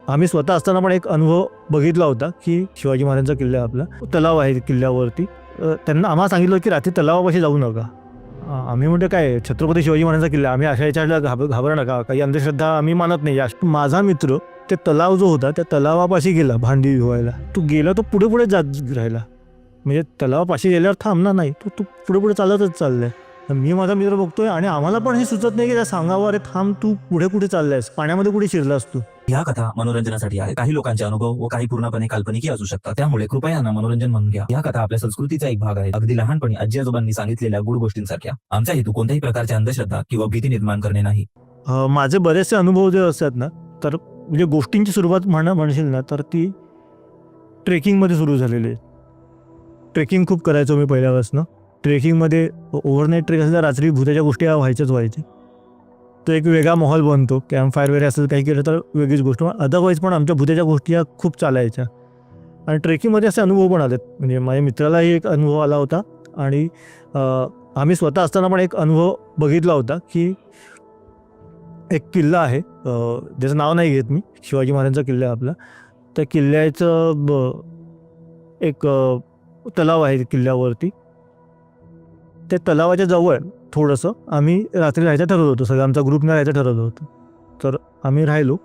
आम्ही स्वतः असताना पण एक अनुभव बघितला होता की शिवाजी महाराजांचा किल्ला आपला तलाव आहे किल्ल्यावरती. त्यांना आम्हाला सांगितलं की रात्री तलावापाशी जाऊ नका. आम्ही म्हणतो काय छत्रपती शिवाजी महाराजांचा किल्ला, आम्ही अशा याच्याला घाबरू नका, काही अंधश्रद्धा आम्ही मानत नाही. माझा मित्र ते तलाव जो होता त्या तलावापाशी गेला भांडी धुवायला. तो गेला, तो पुढे पुढे जात राहिला. म्हणजे तलावापाशी गेल्यावर थांबणार नाही, तो पुढे पुढे चालतच चाललाय. मी माझा मित्र बघतोय आणि आम्हाला पण हे सुचत नाही की त्या सांगावं अरे थांब, तू पुढे कुठे चाललायस, पाण्यामध्ये कुठे शिरलास तू. ह्या कथा मनोरंजनासाठी आहे. काही लोकांचे अनुभव व काही पूर्णपणे काल्पनिकही असू शकतात, त्यामुळे कृपया यांना मनोरंजन म्हणून घ्या. या कथा आपल्या संस्कृतीचा एक भाग आहे, अगदी लहानपणी आजी आजोबांनी सांगितलेल्या गुड गोष्टींसारख्या. आमचा हेतू कोणत्याही प्रकारच्या अंधश्रद्धा किंवा भीती निर्माण करणे नाही. माझे बरेचसे अनुभव जे असतात ना, तर म्हणजे गोष्टींची सुरुवात म्हणशील ना तर ती ट्रेकिंगमध्ये सुरू झालेली आहे. ट्रेकिंग खूप करायचो मी पहिल्यापासून. ट्रेकिंगमध्ये ओव्हरनाईट ट्रेक असेल तर रात्री भूताच्या गोष्टी व्हायच्या. तो एक वेगळा माहोल बनतो. कॅम्प फायर वगैरे असेल काही केलं तर वेगळीच गोष्ट. अदरवाईज पण आमच्या भूताच्या गोष्टी या खूप चालायच्या आणि ट्रेकिंगमध्ये असे अनुभव पण आलेत. म्हणजे माझ्या मित्रालाही एक अनुभव आला होता आणि आम्ही स्वतः असताना पण एक अनुभव बघितला होता की एक किल्ला आहे, ज्याचं नाव नाही घेत मी, शिवाजी महाराजांचा किल्ला आहे आपला. त्या किल्ल्याचं एक तलाव आहे किल्ल्यावरती. त्या तलावाच्या जवळ थोडंसं आम्ही रात्री राहायचं ठरवलं होतं. सगळं आमचा ग्रुपने राहायचं ठरवलं होतं. तर आम्ही राहिलो.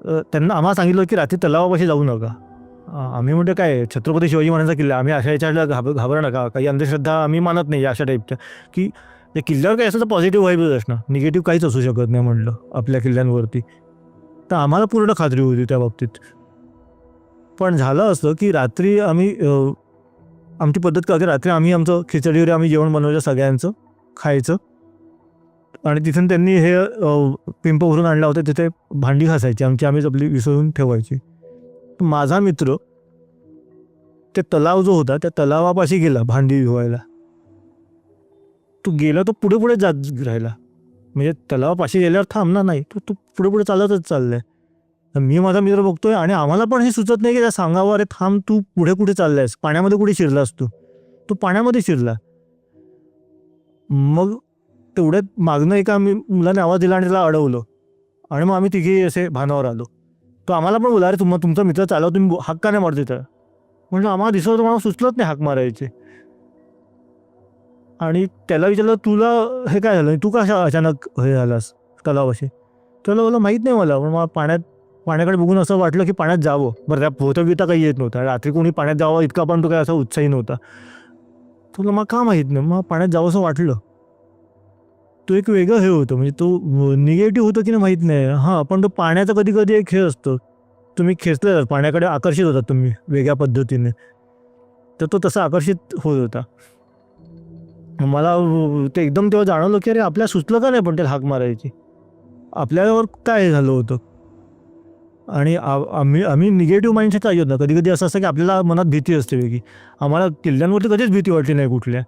त्यांना आम्हाला सांगितलं की रात्री तलावापाशी जाऊ नका. आम्ही म्हणतो काय छत्रपती शिवाजी महाराजांचा किल्ला, आम्ही अशा याच्याला घाबरू नका, काही अंधश्रद्धा आम्ही मानत नाही अशा टाईपच्या. की त्या किल्ल्यावर काही असं तर पॉझिटिव्ह व्हाईबच असणार, निगेटिव्ह काहीच असू शकत नाही म्हणलं आपल्या किल्ल्यांवरती. तर आम्हाला पूर्ण खात्री होती त्या बाबतीत. पण झालं असं की रात्री आम्ही आमची पद्धत काय होती, रात्री आम्ही आमचं खिचडीवर आम्ही जेवण बनवायचं सगळ्यांचं खायचं आणि तिथून त्यांनी हे पिंप भरून आणला होता, तिथे भांडी घासायची आम्हीच आपली विसरून ठेवायची. माझा मित्र ते तलाव जो होता त्या तलावापाशी गेला भांडी धुवायला. तो गेला, तो पुढे पुढे जात राहिला. म्हणजे तलावापाशी गेल्यावर थांबणार नाही, तो पुढे पुढे चालतच चाललाय. मी माझा मित्र बघतोय आणि आम्हाला पण हे सुचत नाही की त्या सांगावं अरे थांब, तू पुढे कुठे चाललायस, पाण्यामध्ये कुठे शिरलास तू पाण्यामध्ये शिरला. मग तेवढ्यात मागणं एका मुलाने आवाज दिला आणि त्याला अडवलं आणि मग आम्ही तिघे असे भानावर आलो. तो आम्हाला पण बोला अरे तुमचा मित्र चालव, तुम्ही हाक का नाही मारत तिथं. म्हणजे आम्हाला दिसलं होतं, मला सुचलत नाही हाक मारायचे. आणि त्याला विचारलं तुला हे काय झालं, तू कशा अचानक हे झालास तलावाशी. त्याला बोला माहीत नाही मला, पण मला पाण्याकडे बघून असं वाटलं की पाण्यात जावं. बरं त्या पोहता काही येत नव्हता, रात्री कोणी पाण्यात जावं इतका पण तो काय असा उत्साही नव्हता. तुला मग का माहीत नाही, मग पाण्यात जावं असं वाटलं. तो एक वेगळं हे होतं, म्हणजे तो निगेटिव्ह होतं की नाही माहीत नाही. हां, पण तो पाण्याचा कधी कधी एक खेळ असतो, तुम्ही खेचले जातात पाण्याकडे, आकर्षित होतात तुम्ही वेगळ्या पद्धतीने. तर तो तसा आकर्षित होत होता. मला ते एकदम तेव्हा जाणवलं की अरे आपल्याला सुचलं का नाही पण त्याला हाक मारायची, आपल्यावर काय झालं होतं. आणि आम्ही निगेटिव्ह माइंडसेट काही होत ना. कधी कधी असं असतं की आपल्याला मनात भीती असते वेगळी. आम्हाला किल्ल्यांवरती कधीच भीती वाटली नाही कुठल्या.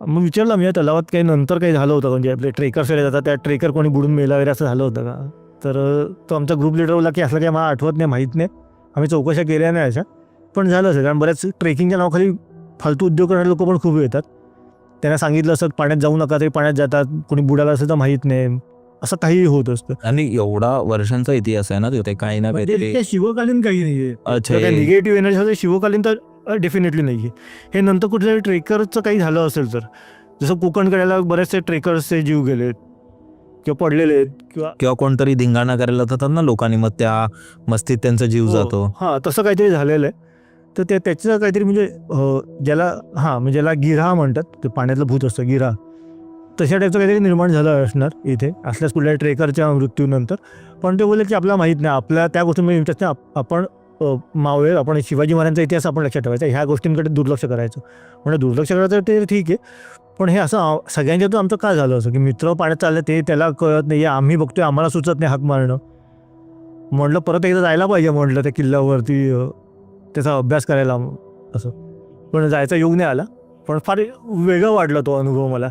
मग विचारलं मी या तलावात काही नंतर काही झालं होतं, म्हणजे आपले ट्रेकर्स वगैरे जातात, त्या ट्रेकर कोणी बुडून मेला वगैरे असं झालं होतं का. तर तो आमचा ग्रुप लिडर बोला की असलं काही मला आठवत नाही, माहीत नाही, आम्ही चौकशा केल्या नाही अशा. पण झालं असेल, कारण बऱ्याच ट्रेकिंगच्या नावाखाली फालतू उद्योग करणारे लोक पण खूप येतात. त्यांना सांगितलं असतं पाण्यात जाऊ नका, तरी पाण्यात जातात. कोणी बुडाला असेल तर माहीत नाही, असं काही होत असतं. आणि एवढा वर्षांचा इतिहास आहे ना तिथे, काही ना काहीतरी. शिवकालीन काही नाहीये. अच्छा, निगेटिव्ह एनर्जी शिवकालीन तर डेफिनेटली नाही. हे नंतर कुठल्या ट्रेकरचं काही झालं असेल तर, जसं कोकणकड्याला बरेचसे ट्रेकर्सचे जीव गेलेत किंवा पडलेले आहेत किंवा कोणतरी धिंगाणा करायला जातात ना लोकांनी, मग त्या मस्तीत त्यांचा जीव जातो. हां, तसं काहीतरी झालेलं आहे. तर त्याचं काहीतरी म्हणजे ज्याला गिऱ्हा म्हणतात, ते पाण्यातलं भूत असतं गिऱ्हा, तशा टाईपचं काहीतरी निर्माण झालं असणार इथे असल्यास कुठल्या ट्रेकरच्या मृत्यूनंतर. पण ते बोलले की आपल्याला माहीत नाही, आपल्या त्या गोष्टींमध्ये इंटरेस्ट नाही, आपण मावळे, आपण शिवाजी महाराजांचा इतिहास आपण लक्षात ठेवायचा, ह्या गोष्टींकडे दुर्लक्ष करायचं. म्हणजे दुर्लक्ष करायचं ते ठीक आहे, पण हे असं सगळ्यांच्यातून आमचं काय झालं असं की मित्र पाण्यात चाललं ते त्याला कळत नाही, आम्ही बघतोय आम्हाला सुचत नाही हाक मारणं. म्हटलं परत एकदा जायला पाहिजे म्हटलं त्या किल्ल्यावरती त्याचा अभ्यास करायला असं. पण जायचा योग नाही आला. पण फार वेगळं वाटलं तो अनुभव मला.